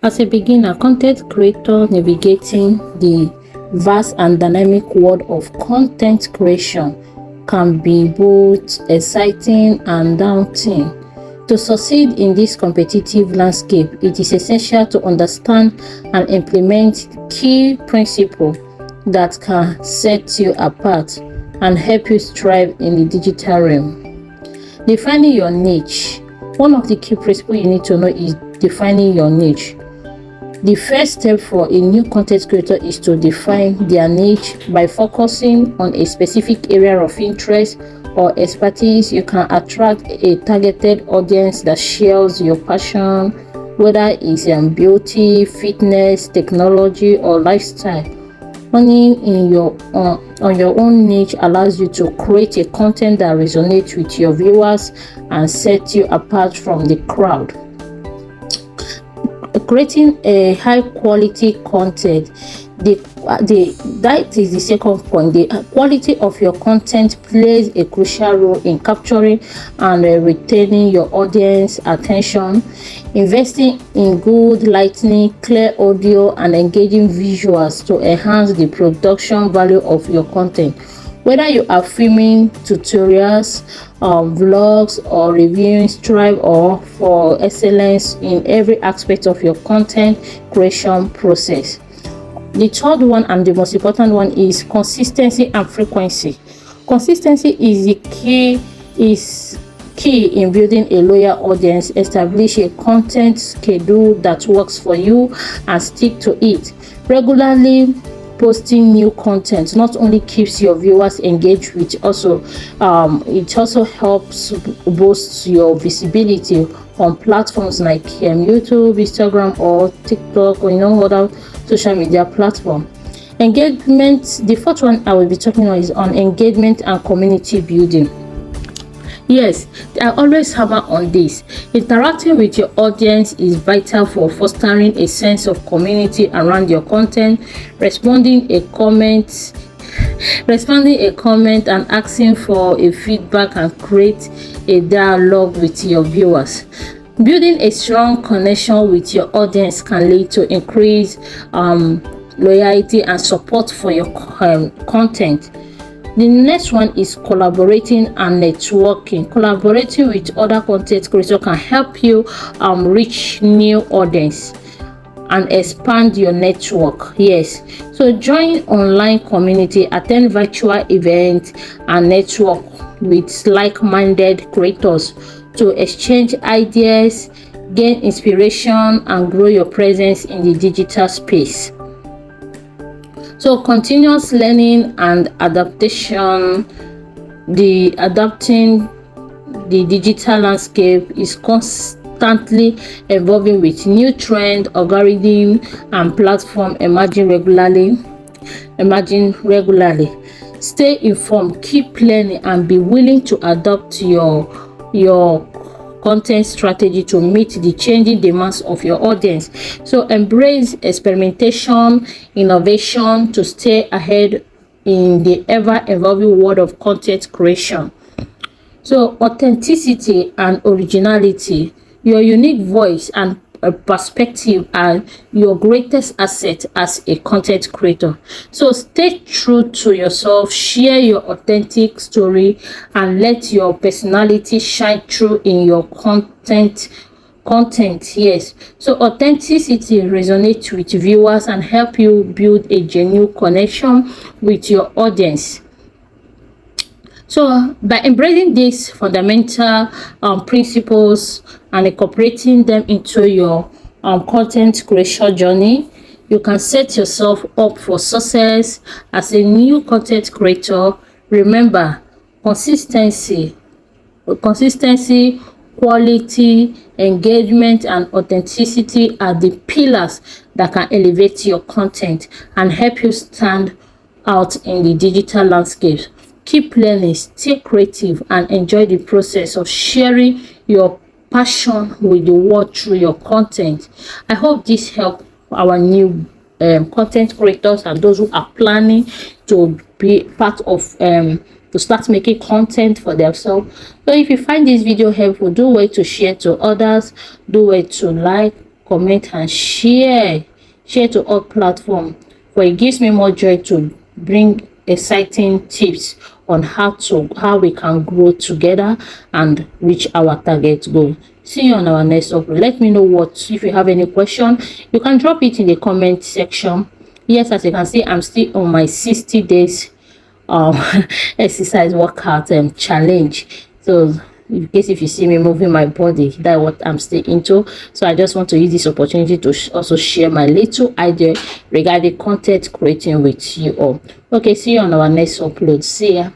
As a beginner content creator navigating the vast and dynamic world of content creation can be both exciting and daunting. To succeed in this competitive landscape, it is essential to understand and implement key principles that can set you apart and help you thrive in the digital realm. Defining your niche. One of the key principles you need to know is defining your niche. The first step for a new content creator is to define their niche. By focusing on a specific area of interest or expertise, you can attract a targeted audience that shares your passion, whether it's beauty, fitness, technology, or lifestyle. Honing on your own niche allows you to create a content that resonates with your viewers and set you apart from the crowd. Creating a high quality content, that is the second point. The quality of your content plays a crucial role in capturing and retaining your audience attention. Investing in good lighting, clear audio, and engaging visuals to enhance the production value of your content. Whether you are filming tutorials, vlogs, or reviewing, strive for excellence in every aspect of your content creation process. The third one, and the most important one, is consistency and frequency. Consistency is key in building a loyal audience. Establish a content schedule that works for you and stick to it. Regularly posting new content not only keeps your viewers engaged with it also helps boost your visibility on platforms like YouTube, Instagram, or TikTok, or other social media platform. Engagement. The fourth one I will be talking on is on engagement and community building. Yes, I always hammer on this. Interacting with your audience is vital for fostering a sense of community around your content. Responding a comment and asking for a feedback and create a dialogue with your viewers. Building a strong connection with your audience can lead to increased loyalty and support for your content. The next one is collaborating and networking. Collaborating with other content creators can help you reach new audience and expand your network. Yes, so join online community, attend virtual events, and network with like-minded creators to exchange ideas, gain inspiration, and grow your presence in the digital space. So continuous learning and adaptation. Adapting the digital landscape is constantly evolving with new trend, algorithm, and platform emerging regularly. Stay informed, keep learning, and be willing to adapt your content strategy to meet the changing demands of your audience. So embrace experimentation, innovation to stay ahead in the ever-evolving world of content creation. So authenticity and originality. Your unique voice and perspective are your greatest asset as a content creator. So stay true to yourself, share your authentic story, and let your personality shine through in your content. Yes, so authenticity resonates with viewers and help you build a genuine connection with your audience. So by embracing these fundamental principles and incorporating them into your content creation journey, you can set yourself up for success as a new content creator. Remember, consistency, quality, engagement, and authenticity are the pillars that can elevate your content and help you stand out in the digital landscape. Keep learning, stay creative, and enjoy the process of sharing your passion with the world through your content. I hope this helped our new content creators and those who are planning to be part of to start making content for themselves. So if you find this video helpful, do wait to share to others, do wait to like, comment and share to all platforms, for it gives me more joy to bring exciting tips on how we can grow together and reach our target goal. See you on our next upload. Let me know if you have any question, you can drop it in the comment section. Yes, as you can see, I'm still on my 60 days exercise workout challenge. So in case if you see me moving my body, that's what I'm still into. So I just want to use this opportunity to also share my little idea regarding content creating with you all. Okay, see you on our next upload. See ya.